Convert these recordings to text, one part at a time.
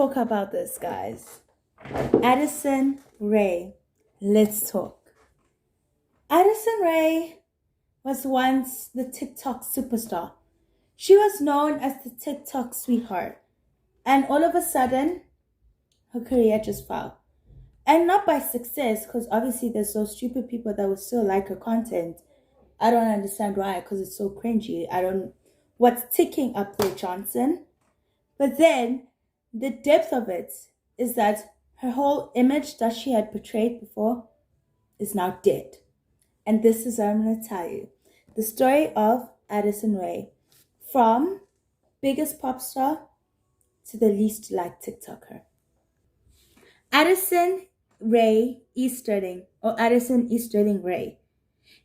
talk about this, guys. Addison Rae. Let's talk. Addison Rae was once the TikTok superstar. She was known as the TikTok sweetheart. And all of a sudden, her career just fell. And not by success, because obviously there's those stupid people that will still like her content. I don't understand why, because it's so cringy. I don't... What's ticking up there, Johnson? But then, the depth of it is that her whole image that she had portrayed before is now dead. And this is what I'm going to tell you. The story of Addison Rae. From biggest pop star to the least liked TikToker. Addison Rae Easterling, or Addison Easterling Rae,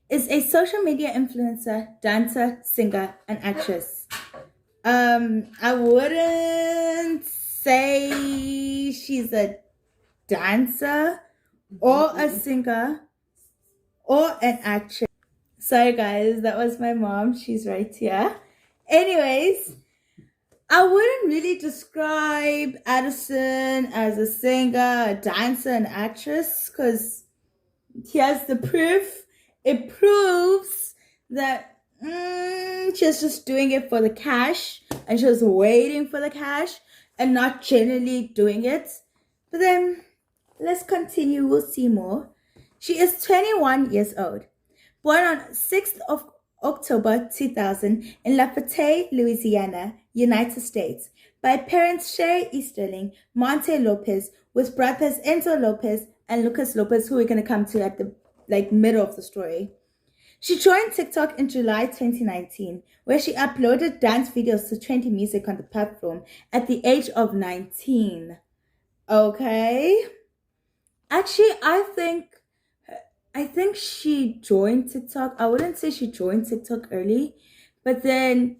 is a social media influencer, dancer, singer, and actress. I wouldn't say she's a dancer or a singer or an actress. Sorry guys, that was my mom. She's right here. Anyways, I wouldn't really describe Addison as a singer, a dancer, an actress, because here's the proof. It proves that she was just doing it for the cash, and she was waiting for the cash and not genuinely doing it. But then, let's continue. We'll see more. She is 21 years old, born on 6th of October 2000 in Lafayette, Louisiana, United States, by parents Sherry Easterling, Monte Lopez, with brothers Enzo Lopez and Lucas Lopez, who we're going to come to at the middle of the story. She joined TikTok in July 2019, where she uploaded dance videos to trendy music on the platform at the age of 19. Okay? Actually, I think she joined TikTok. I wouldn't say she joined TikTok early, but then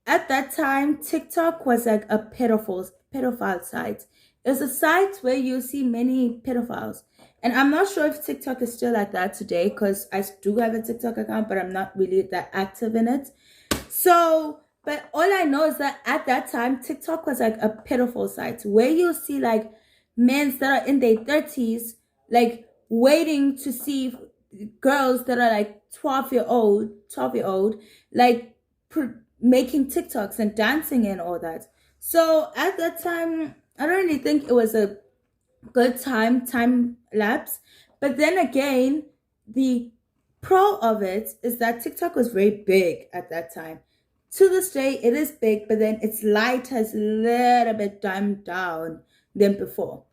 at that time, TikTok was like a pedophile site. It was a site where you see many pedophiles. And I'm not sure if TikTok is still like that today, because I do have a TikTok account, but I'm not really that active in it. So, but all I know is that at that time, TikTok was like a pedophile site where you see like men that are in their 30s, like waiting to see girls that are like 12-year-old, like making TikToks and dancing and all that. So at that time, I don't really think it was a good time lapse. But then again, the pro of it is that TikTok was very big at that time. To this day, it is big, but then its light has a little bit dumbed down than before.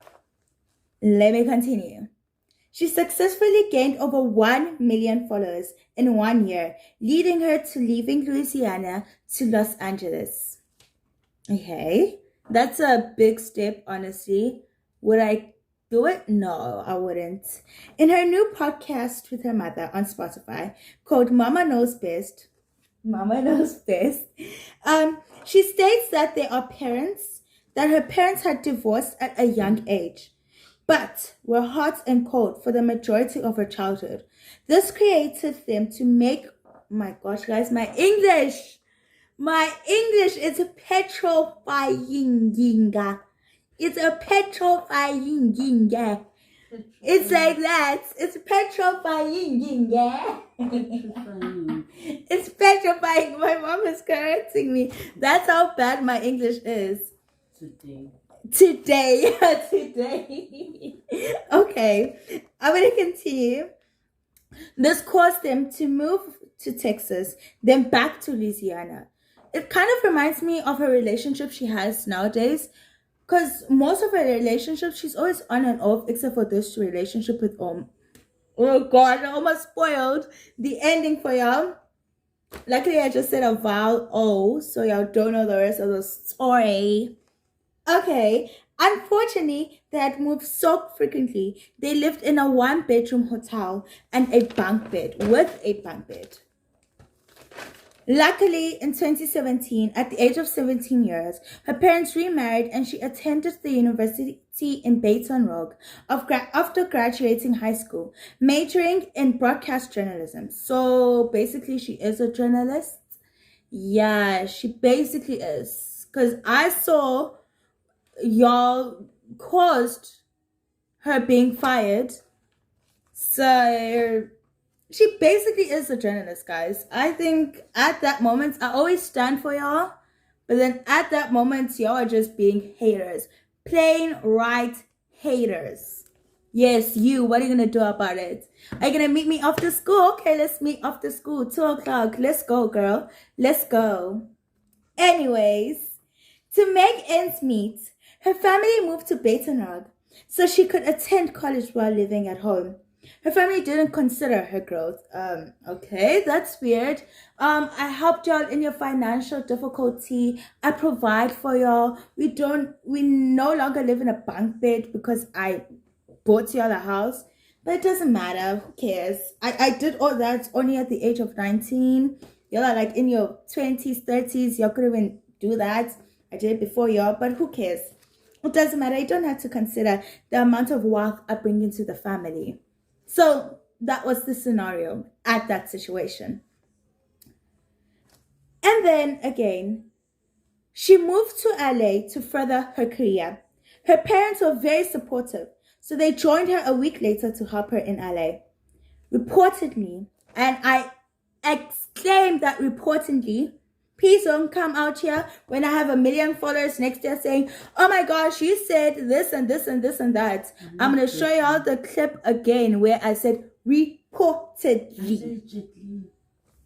Let me continue. She successfully gained over 1 million followers in 1 year, leading her to leaving Louisiana to Los Angeles. Okay, that's a big step, honestly. Would I do it? No, I wouldn't. In her new podcast with her mother on Spotify called Mama Knows Best, she states that her parents had divorced at a young age, but were hot and cold for the majority of her childhood. This created them to make, my gosh, guys, my English is petrifying. It's a petrifying. It's like that. It's petrifying. It's petrifying. My mom is correcting me. That's how bad my English is. Today. Okay, I'm going to continue. This caused them to move to Texas, then back to Louisiana. It kind of reminds me of her relationship she has nowadays, because most of her relationships, she's always on and off, except for this relationship with Oh God, I almost spoiled the ending for y'all. Luckily, I just said a vowel O, so y'all don't know the rest of the story. Okay, unfortunately, they had moved so frequently. They lived in a 1-bedroom hotel and a bunk bed. Luckily, in 2017, at the age of 17 years, her parents remarried and she attended the university in Baton Rouge after graduating high school, majoring in broadcast journalism. So basically, she is a journalist. Yeah, she basically is. Because I saw y'all caused her being fired. So she basically is a journalist, guys. I think at that moment, I always stand for y'all, but then at that moment, y'all are just being haters. Plain right haters. Yes, you. What are you gonna do about it? Are you gonna meet me after school? Okay, let's meet after school. 2 o'clock. Let's go, girl. Let's go. Anyways, to make ends meet, her family moved to Baton Rouge so she could attend college while living at home. Her family didn't consider her growth. Okay, that's weird. I helped y'all in your financial difficulty. I provide for y'all. We no longer live in a bunk bed because I bought y'all a house. But it doesn't matter. Who cares? I did all that only at the age of 19. Y'all are like in your 20s, 30s. Y'all could even do that. I did it before y'all, but who cares? It doesn't matter. You don't have to consider the amount of wealth I bring into the family. So that was the scenario at that situation. And then again, she moved to LA to further her career. Her parents were very supportive, so they joined her a week later to help her in LA. Reportedly, and I exclaim that reportedly, please don't come out here when I have 1 million followers next year saying, oh my gosh, you said this and this and this and that. I'm going to show you all the clip again where I said reportedly. Allegedly.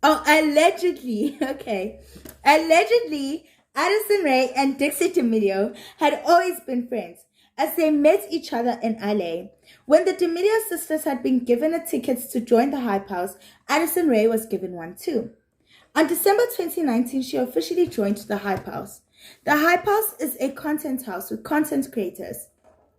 Oh, allegedly. Okay. Allegedly, Addison Rae and Dixie D'Amelio had always been friends as they met each other in LA. When the D'Amelio sisters had been given a ticket to join the Hype House, Addison Rae was given one too. On December 2019, she officially joined the Hype House. The Hype House is a content house with content creators,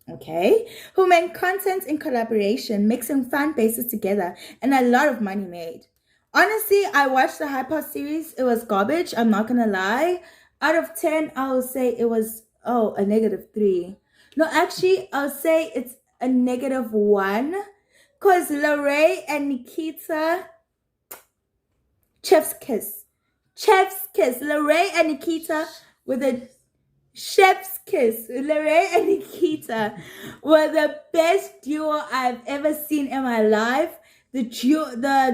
okay, who make content in collaboration, mixing fan bases together, and a lot of money made. Honestly, I watched the Hype House series. It was garbage. I'm not gonna lie. Out of 10, I would say it was a -3. No, actually, I'll say it's a -1, because Lorraine and Nikita, chef's kiss. Chef's kiss. Lorraine and Nikita with a chef's kiss. Lorraine and Nikita were the best duo I've ever seen in my life. The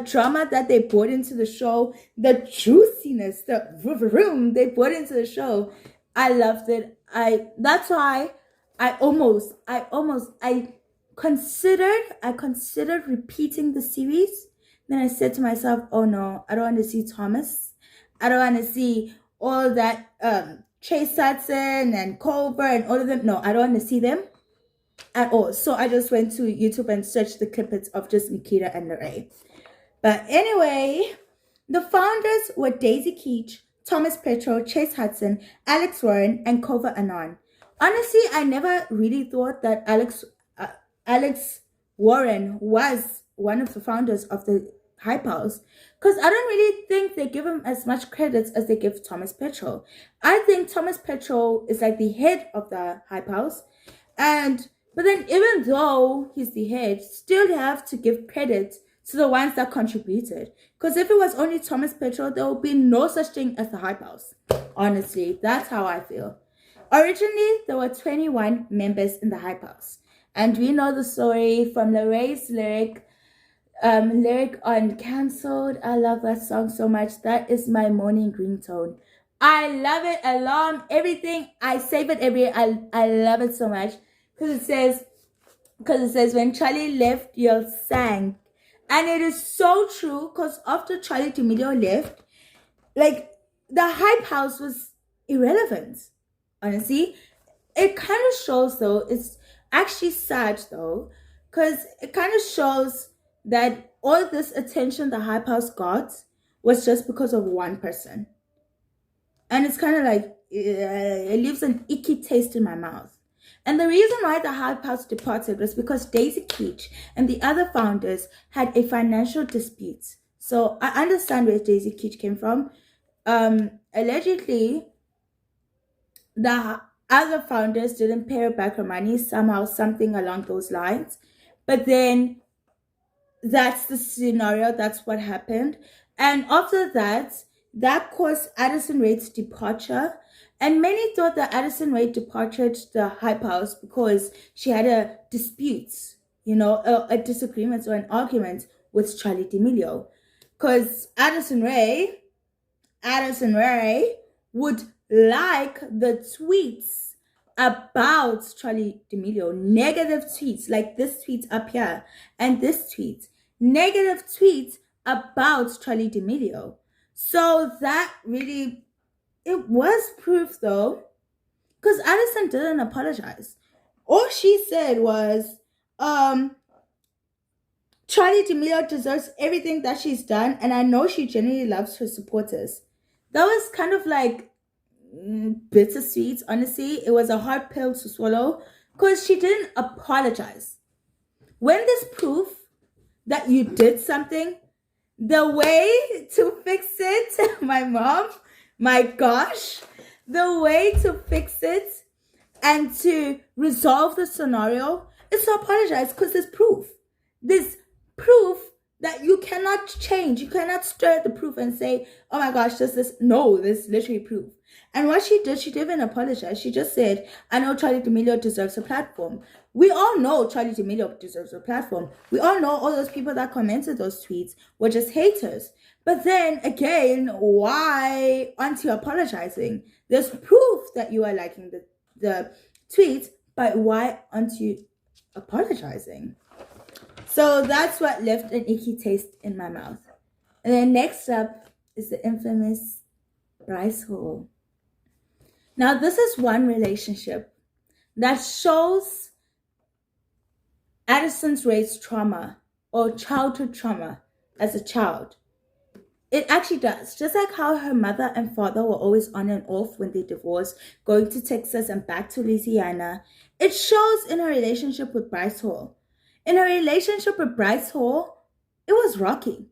drama that they brought into the show, the juiciness, the room they brought into the show, I loved it. That's why I considered repeating the series. Then I said to myself, oh no, I don't want to see Thomas. I don't want to see all that Chase Hudson and Culver and all of them. No, I don't want to see them at all. So I just went to YouTube and searched the clippets of just Nikita and Lorraine. But anyway, the founders were Daisy Keech, Thomas Petro, Chase Hudson, Alex Warren, and Kova Anon. Honestly, I never really thought that Alex Warren was one of the founders of the Hype House, because I don't really think they give him as much credit as they give Thomas Petro. I think Thomas Petro is like the head of the Hype House, but then even though he's the head, still have to give credit to the ones that contributed. Because if it was only Thomas Petro, there would be no such thing as the Hype House. Honestly, that's how I feel. Originally, there were 21 members in the Hype House. And we know the story from Lorraine's lyric on Cancelled. I love that song so much. That is my morning ringtone. I love it. Alarm, everything. I save it every year. I love it so much. Because it says, when Charlie left, you'll sang. And it is so true, because after Charlie D'Amelio left, like, the Hype House was irrelevant. Honestly, it kind of shows, though, it's actually sad, though, because it kind of shows that all this attention the Hype House got was just because of one person. And it's kind of like, it leaves an icky taste in my mouth. And the reason why the Hype House departed was because Daisy Keech and the other founders had a financial dispute. So I understand where Daisy Keech came from. Allegedly, the other founders didn't pay her back her money, somehow, something along those lines. But then that's the scenario, that's what happened. And after that, that caused Addison Rae's departure. And many thought that Addison Rae departed the Hype House because she had a dispute, a disagreement or an argument with Charlie D'Amelio. Because Addison Rae would like the tweets about Charlie D'Amelio, negative tweets, like this tweet up here and this tweet, negative tweets about Charlie D'Amelio. So that really, it was proof though, because Addison didn't apologize. All she said was, Charlie D'Amelio deserves everything that she's done, and I know she genuinely loves her supporters. That was kind of like bittersweet, honestly. It was a hard pill to swallow because she didn't apologize. When there's proof that you did something, the way to fix it, my mom, my gosh, the way to fix it and to resolve the scenario is to apologize because there's proof. There's proof that you cannot change. You cannot stir the proof and say, oh my gosh, no, there's literally proof. And what she didn't even apologize. She just said, I know Charlie D'Amelio deserves a platform. We all know Charlie D'Amelio deserves a platform. We all know all those people that commented those tweets were just haters. But then again, why aren't you apologizing? There's proof that you are liking the tweets, but why aren't you apologizing? So that's what left an icky taste in my mouth. And then next up is the infamous Bryce Hall. Now, this is one relationship that shows Addison Rae's trauma or childhood trauma as a child. It actually does. Just like how her mother and father were always on and off when they divorced, going to Texas and back to Louisiana, it shows in her relationship with Bryce Hall. In her relationship with Bryce Hall, it was rocky.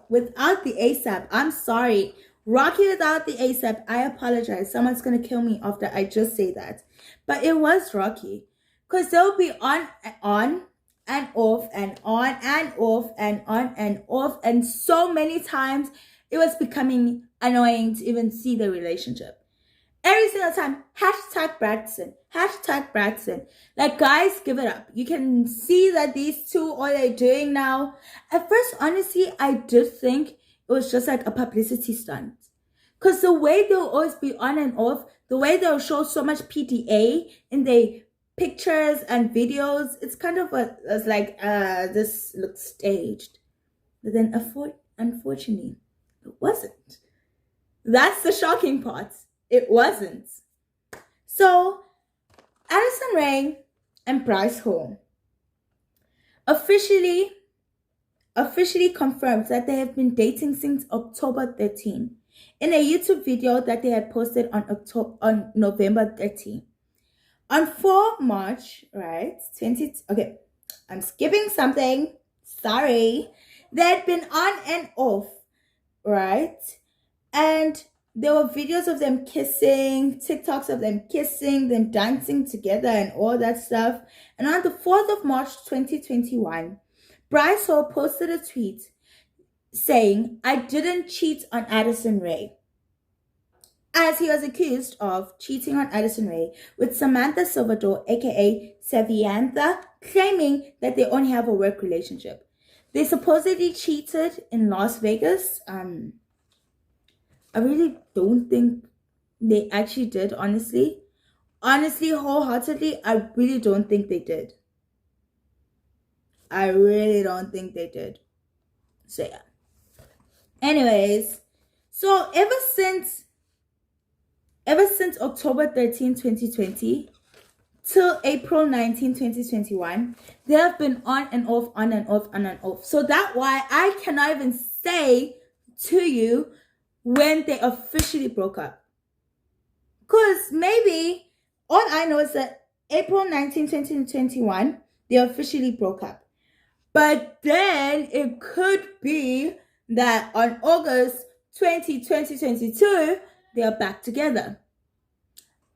Without the ASAP, I'm sorry. Rocky without the ASAP, I apologize. Someone's going to kill me after I just say that. But it was rocky. Because they'll be on and off and on and off and on and off. And so many times, it was becoming annoying to even see the relationship. Every single time, hashtag Bradson. Like, guys, give it up. You can see that these two, all they're doing now. At first, honestly, I did think it was just like a publicity stunt. Because the way they'll always be on and off, the way they'll show so much PDA in their pictures and videos, it's kind of like, this looks staged. But then, unfortunately, it wasn't. That's the shocking part. It wasn't. So, Addison Rae and Bryce Hall officially confirmed that they have been dating since October 13 in a YouTube video that they had posted on November 13. On 4 March, right? Okay, I'm skipping something. Sorry. They had been on and off, right? And there were videos of them kissing, TikToks of them kissing, them dancing together and all that stuff. And on the 4th of March 2021, Bryce Hall posted a tweet saying, I didn't cheat on Addison Rae, as he was accused of cheating on Addison Rae with Samantha Silverdor, aka Saviantha, claiming that they only have a work relationship. They supposedly cheated in Las Vegas. I really don't think they actually did, honestly. Honestly, wholeheartedly, I really don't think they did. I really don't think they did. So, yeah. Anyways, so ever since October 13, 2020 till April 19, 2021, they have been on and off, on and off, on and off. So that's why I cannot even say to you when they officially broke up. Because maybe all I know is that April 19, 2021, they officially broke up. But then it could be that on August 20, 2022, they are back together.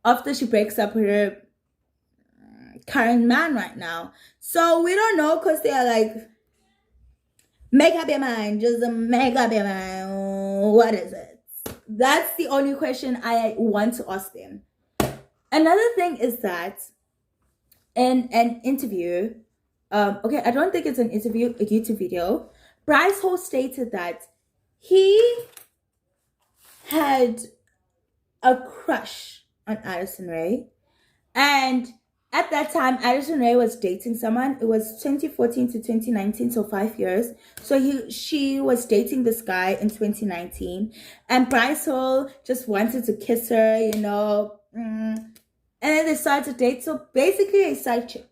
After she breaks up with her current man right now. So we don't know, because they are like, make up your mind. Just make up your mind. What is it? That's the only question I want to ask them. Another thing is that in an interview, okay, I don't think it's an interview, a YouTube video, Bryce Hall stated that he had a crush on Addison Rae. And at that time, Addison Rae was dating someone. It was 2014 to 2019, so 5 years. So she was dating this guy in 2019. And Bryce Hall just wanted to kiss her, And then they started to date. So basically a side chick.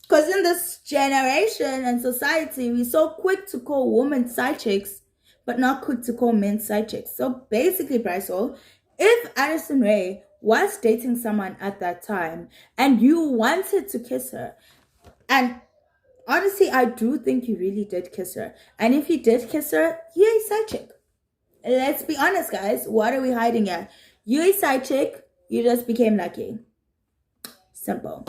Because in this generation and society, we're so quick to call women side chicks, but not quick to call men side chicks. So basically, Bryce Hall, if Addison Rae was dating someone at that time and you wanted to kiss her, and honestly, I do think you really did kiss her. And if you did kiss her, you're a side chick. Let's be honest, guys. What are we hiding at? You're a side chick. You just became lucky. Simple.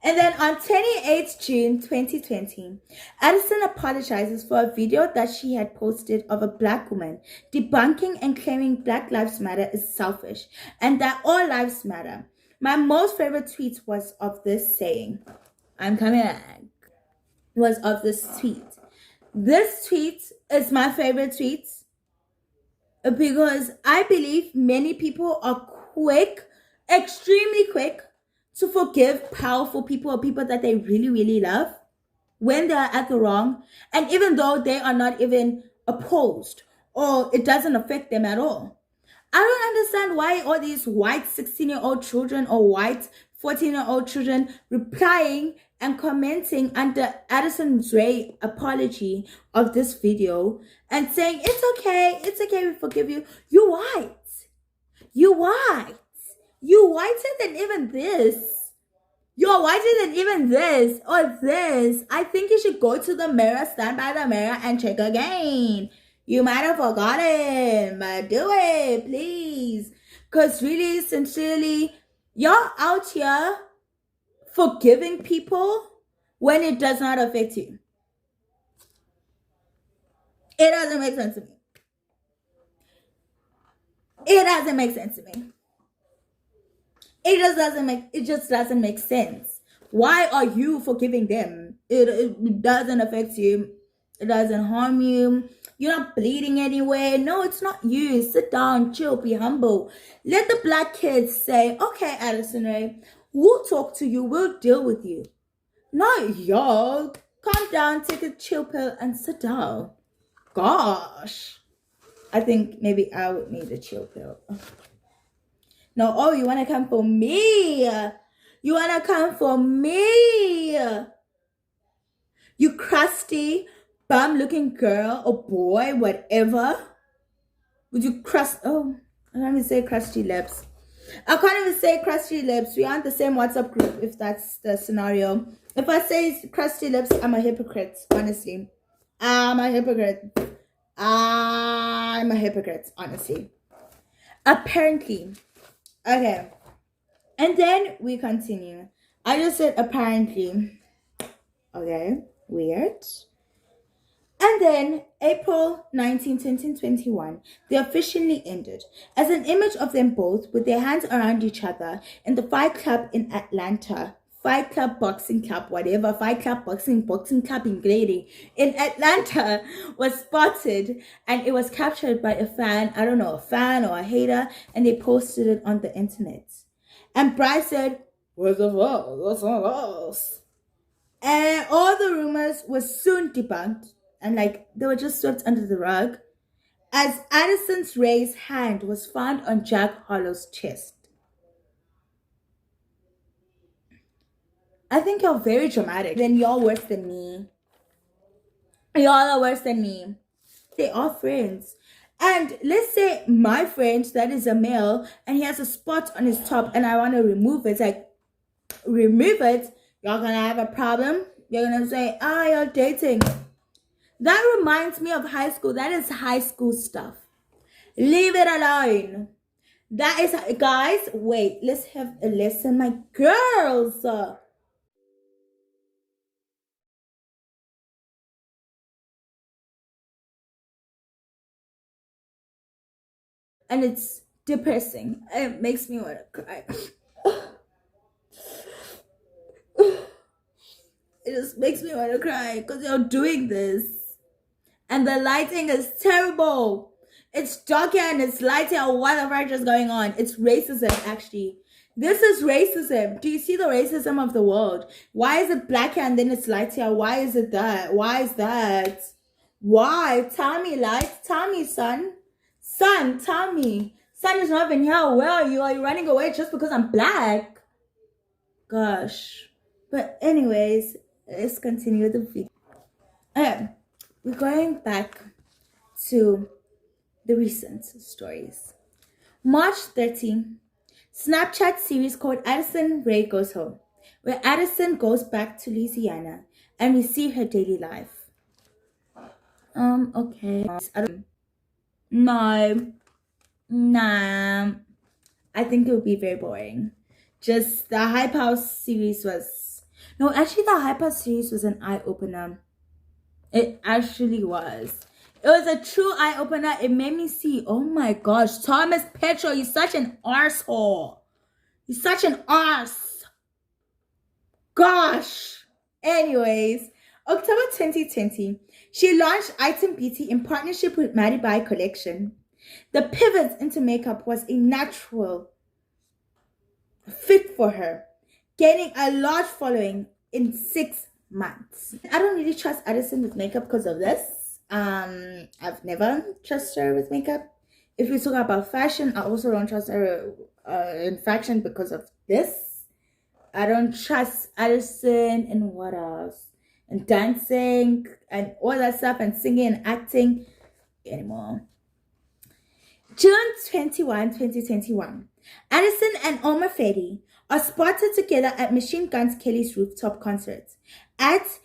And then on 28th June 2020, Addison apologizes for a video that she had posted of a black woman debunking and claiming Black Lives Matter is selfish and that all lives matter. My most favorite tweet was of this saying, I'm coming back, was of this tweet. This tweet is my favorite tweet because I believe many people are quick, extremely quick, to forgive powerful people or people that they really, really love when they are at the wrong. And even though they are not even opposed or it doesn't affect them at all. I don't understand why all these white 16-year-old children or white 14-year-old children replying and commenting under Addison Rae apology of this video and saying, it's okay, we forgive you. You white. You white. You whiter than even this. You're whiter than even this or this. I think you should go to the mirror, stand by the mirror, and check again. You might have forgotten, but do it, please. Because really, sincerely, you're out here forgiving people when it does not affect you. It doesn't make sense to me. It doesn't make sense to me. It just doesn't make sense. Why are you forgiving them? It doesn't affect you. It doesn't harm you. You're not bleeding anyway. No, it's not you. Sit down, chill, be humble. Let the black kids say, okay, Addison Rae, we'll talk to you. We'll deal with you. Not y'all. Calm down, take a chill pill, and sit down. Gosh. I think maybe I would need a chill pill. No, oh, you want to come for me? You want to come for me? You crusty, bum-looking girl or boy, whatever. Would you crust? Oh, I can't even say crusty lips. I can't even say crusty lips. We aren't the same WhatsApp group if that's the scenario. If I say crusty lips, I'm a hypocrite, honestly. I'm a hypocrite. I'm a hypocrite, honestly. Apparently. Okay. And then we continue. I just said apparently. Okay. Weird. And then April 19, 2021, they officially ended as an image of them both with their hands around each other in the Fight Club in Atlanta. Fight Club, boxing club, whatever. Fight Club, boxing club in Grady in Atlanta was spotted, and it was captured by a fan. I don't know, a fan or a hater, and they posted it on the internet. And Bryce said, "What's the fuck? What's all us?" And all the rumors were soon debunked, and they were just swept under the rug, as Addison Rae's hand was found on Jack Harlow's chest. I think you're very dramatic. Then you're worse than me. Y'all are worse than me. They are friends. And let's say my friend that is a male and he has a spot on his top and I want to remove it. Remove it. You're going to have a problem. You're going to say, you're dating. That reminds me of high school. That is high school stuff. Leave it alone. That is, guys, wait. Let's have a lesson, my girls. and it's depressing. It makes me want to cry. It just makes me want to cry because you're doing this. And the lighting is terrible. It's darker and it's lighter or whatever is going on. It's racism, actually. This is racism. Do you see the racism of the world? Why is it blacker and then it's lighter? Why is it that? Why is that? Why? Tell me, light. Tell me, son. Son, tell me. Son is not even here. Where are you? Are you running away just because I'm black? Gosh. But anyways, let's continue the video. We're going back to the recent stories. March 13, Snapchat series called Addison Rae Goes Home, where Addison goes back to Louisiana and receive her daily life. Okay. No. Nah. I think it would be very boring. Just the Hype House series was... No, actually the Hype House series was an eye-opener. It actually was. It was a true eye-opener. It made me see, oh my gosh, Thomas Petro, you're such an arsehole. You're such an arse. Gosh. Anyways, October 2020, she launched Item Beauty in partnership with Maddie By Collection. The pivot into makeup was a natural fit for her, gaining a large following in 6 months. I don't really trust Addison with makeup because of this. I've never trusted her with makeup. If we talk about fashion, I also don't trust her in fashion because of this. I don't trust Addison in what else? And dancing and all that stuff and singing and acting anymore. June 21, 2021. Addison and Omar Fedi are spotted together at Machine Guns Kelly's rooftop concert at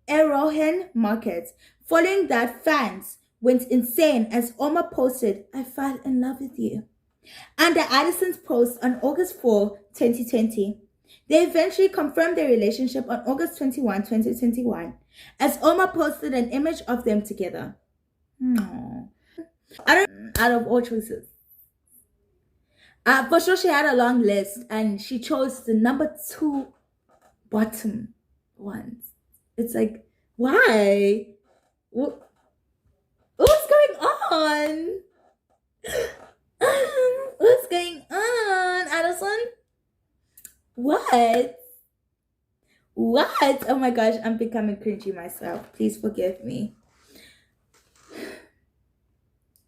Arrowhead Market. Following that, fans went insane as Omar posted, "I fell in love with you," under Addison's post on August 4, 2020. They eventually confirmed their relationship on August 21, 2021, as Omar posted an image of them together. Out of all choices. For sure, she had a long list, and she chose the number 2 bottom ones. It's like, why? What's going on? What's going on, Addison? What? Oh my gosh, I'm becoming cringy myself. Please forgive me.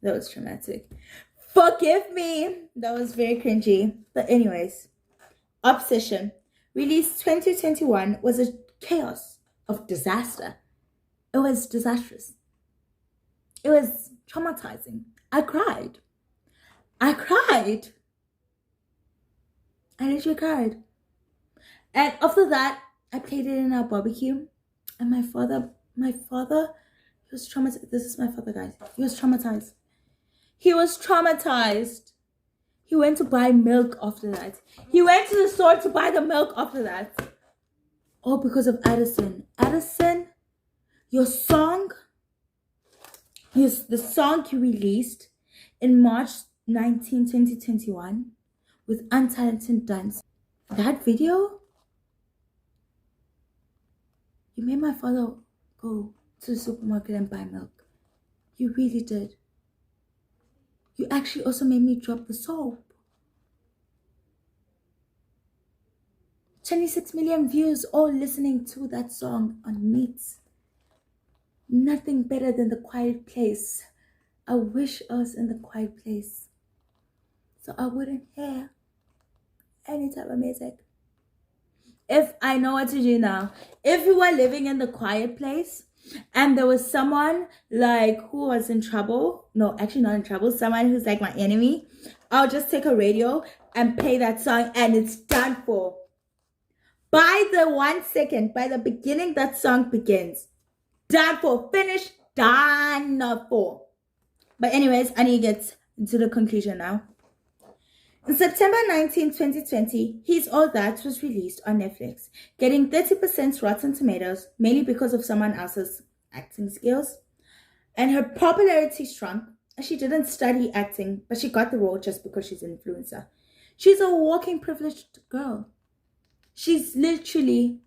That was traumatic. Forgive me. That was very cringy. But anyways, Obsession, released 2021, was a chaos of disaster. It was disastrous. It was traumatizing. I cried. I literally cried. And after that, I played it in our barbecue. And my father, he was traumatized. This is my father, guys. He was traumatized. He went to buy milk after that. He went to the store to buy the milk after that. All because of Addison. Addison, your song, the song you released in March 19, 2021 with Untalented Dance. That video, you made my father go to the supermarket and buy milk. You really did. You actually also made me drop the soap. 26 million views all listening to that song on Meets. Nothing better than The Quiet Place. I wish I was in The Quiet Place, so I wouldn't hear any type of music. If I know what to do now, if you were living in The Quiet Place and there was someone like who was in trouble, no, actually not in trouble, someone who's like my enemy, I'll just take a radio and play that song and it's done for. By the 1 second, by the beginning that song begins, done for, finished, done for. But anyways, I need to get into the conclusion now. In September 19, 2020, He's All That was released on Netflix, getting 30% Rotten Tomatoes, mainly because of someone else's acting skills. And her popularity shrunk She didn't study acting, but she got the role just because she's an influencer. She's a walking privileged girl. She's literally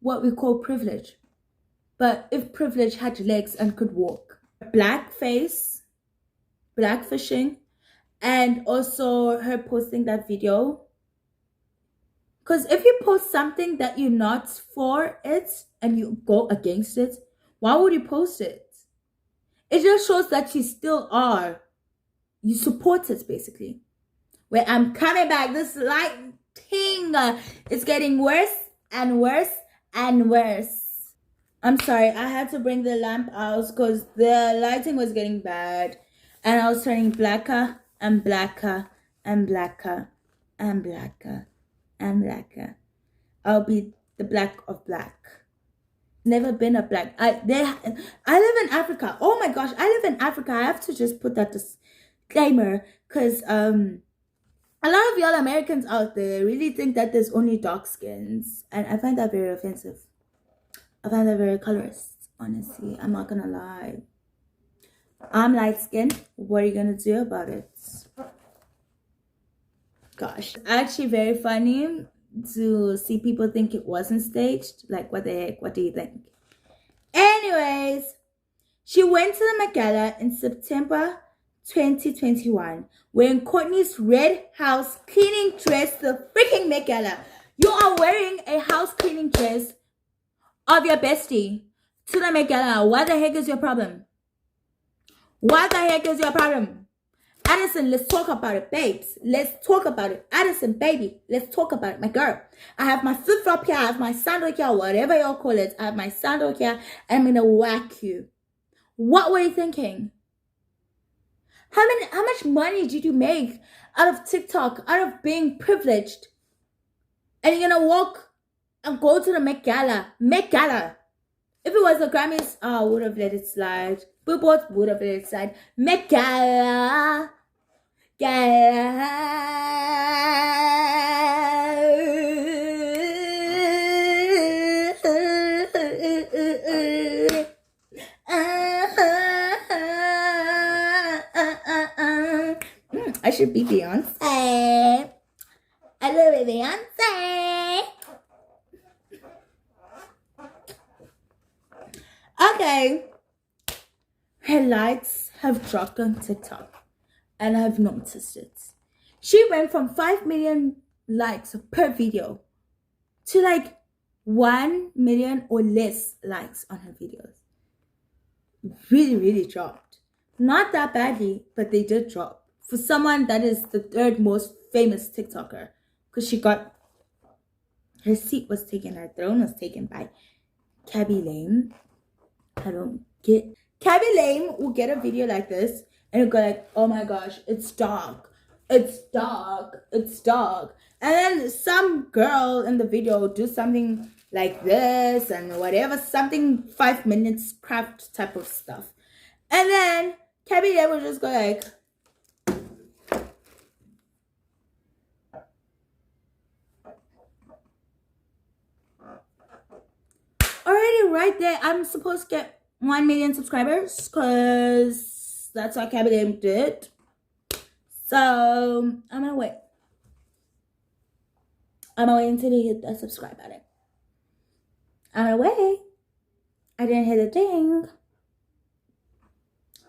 what we call privilege. But if privilege had legs and could walk. Blackface, blackfishing, and also her posting that video. Because if you post something that you're not for it and you go against it, why would you post it? It just shows that you still are. You support it, basically. Where I'm coming back, this lighting is getting worse and worse and worse. I'm sorry, I had to bring the lamp out because the lighting was getting bad. And I was turning blacker and blacker and blacker and blacker and blacker. I'll be the black of black. Never been a black. I live in Africa. Oh my gosh, I live in Africa. I have to just put that disclaimer because a lot of y'all Americans out there really think that there's only dark skins, and I find that very offensive. I find that very colorist, honestly. I'm not gonna lie. I'm light skinned. What are you gonna do about it? Gosh, actually very funny to see people think it wasn't staged. Like, what the heck? What do you think? Anyways, she went to the Met Gala in September 2021 wearing Courtney's red house cleaning dress to the freaking Met Gala. You are wearing a house cleaning dress of your bestie to the Met Gala. What the heck is your problem? What the heck is your problem? Addison, let's talk about it, babes. Let's talk about it. Addison, baby, let's talk about it. My girl, I have my flip-flop here. I have my sandal here, whatever y'all call it. I have my sandal here, and I'm going to whack you. What were you thinking? How much money did you make out of TikTok, out of being privileged? And you're going to walk and go to the Met Gala. Met Gala. If it was the Grammys, I would have let it slide. Billboard would have let it slide. Met Gala. Gala. I should be Beyonce. I love it, Beyonce. Okay. Her likes have dropped on TikTok, and I've noticed it. She went from 5 million likes per video to like 1 million or less likes on her videos. Really, really dropped. Not that badly, but they did drop. For someone that is the third most famous TikToker, because she got, her seat was taken, her throne was taken by Cabby Lame. I don't get. Cabby Lame will get a video like this and it'll go like, oh my gosh, it's dark. It's dark. It's dark. And then some girl in the video do something like this and whatever, something 5 minutes craft type of stuff. And then Cabby Lame will just go like, already right there, I'm supposed to get 1 million subscribers because that's what Cabby Lame did. So I'm gonna wait. I'm gonna wait until they hit the subscribe button. I'm gonna wait. I didn't hit the ding.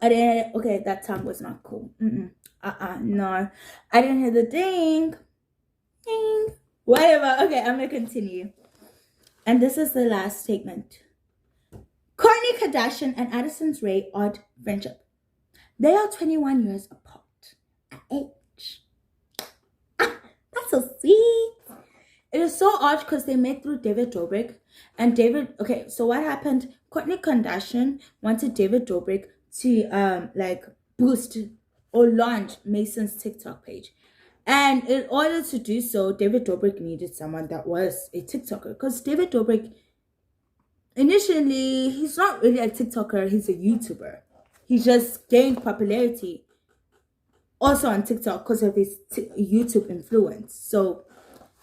I didn't hit it. Okay, that tongue was not cool. No. I didn't hit the ding. Ding. Whatever. Okay, I'm gonna continue. And this is the last statement. Kourtney Kardashian and Addison Rae odd friendship. They are 21 years apart at age. That's so sweet. It is so odd because they met through David Dobrik. And David, okay, so what happened? Kourtney Kardashian wanted David Dobrik to like boost or launch Mason's TikTok page. And in order to do so, David Dobrik needed someone that was a TikToker. Because David Dobrik, initially, he's not really a TikToker, he's a YouTuber. He just gained popularity also on TikTok because of his YouTube influence. So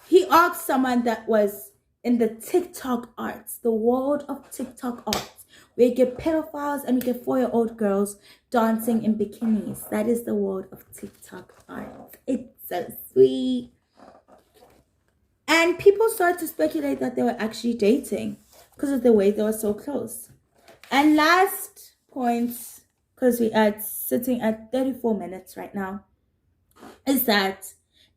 he asked someone that was in the TikTok arts, the world of TikTok arts, We get pedophiles and we get 4-year-old girls dancing in bikinis. That is the world of TikTok art. It's so sweet. And people started to speculate that they were actually dating because of the way they were so close. And last point, because we are sitting at 34 minutes right now, is that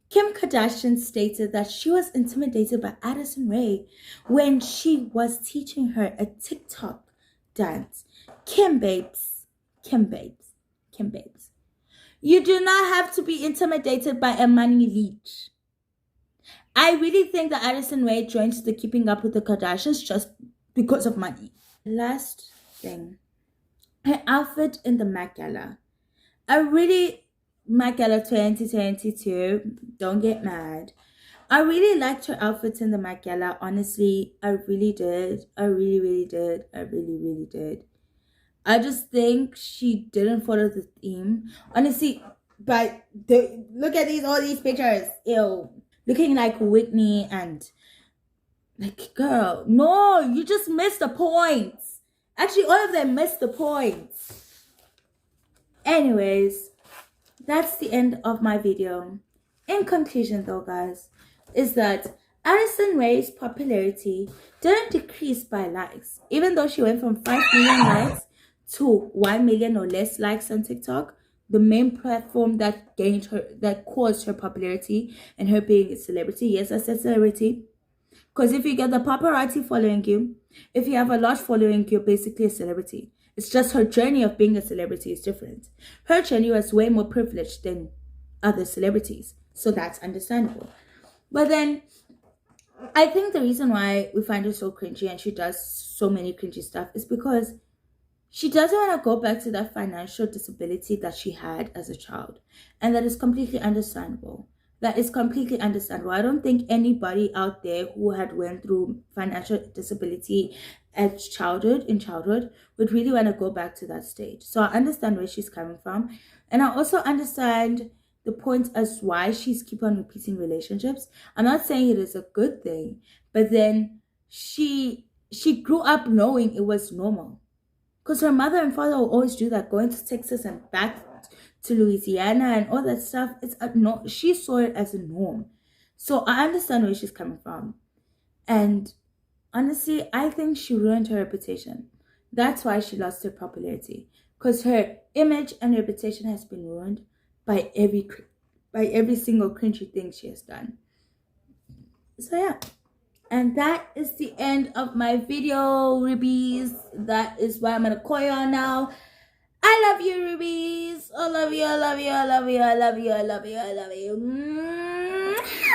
Kim Kardashian stated that she was intimidated by Addison Rae when she was teaching her a TikTok dance. Kim babes. You do not have to be intimidated by a money leech. I really think that Addison Rae joined the Keeping Up with the Kardashians just because of money. Last thing, her outfit in the Met Gala. Met Gala 2022, don't get mad. I really liked her outfits in the Met Gala. Honestly, I really did. I really did. I just think she didn't follow the theme. Honestly, but look at all these pictures. Ew. Looking like Whitney and like, girl, no, you just missed the points. Actually, all of them missed the points. Anyways, that's the end of my video. In conclusion though, guys, is that Addison Rae's popularity didn't decrease by likes. Even though she went from 5 million likes to 1 million or less likes on TikTok, the main platform that caused her popularity and her being a celebrity. Yes, I said celebrity. Because if you get the paparazzi following you, if you have a lot following you, you're basically a celebrity. It's just her journey of being a celebrity is different. Her journey was way more privileged than other celebrities. So that's understandable. But then, I think the reason why we find her so cringy and she does so many cringy stuff is because she doesn't want to go back to that financial disability that she had as a child. And that is completely understandable. I don't think anybody out there who had went through financial disability in childhood, would really want to go back to that stage. So I understand where she's coming from. And I also understand the point as why she's keep on repeating relationships. I'm not saying it is a good thing, but then she grew up knowing it was normal. Because her mother and father will always do that, going to Texas and back to Louisiana and all that stuff. She saw it as a norm. So I understand where she's coming from. And honestly, I think she ruined her reputation. That's why she lost her popularity. Because her image and reputation has been ruined by every single cringy thing she has done. So yeah. And that is the end of my video, Rubies. That is what I'm going to call you on now. I love you, Rubies. I love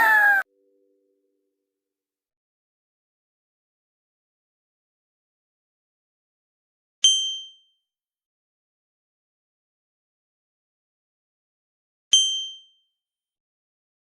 you.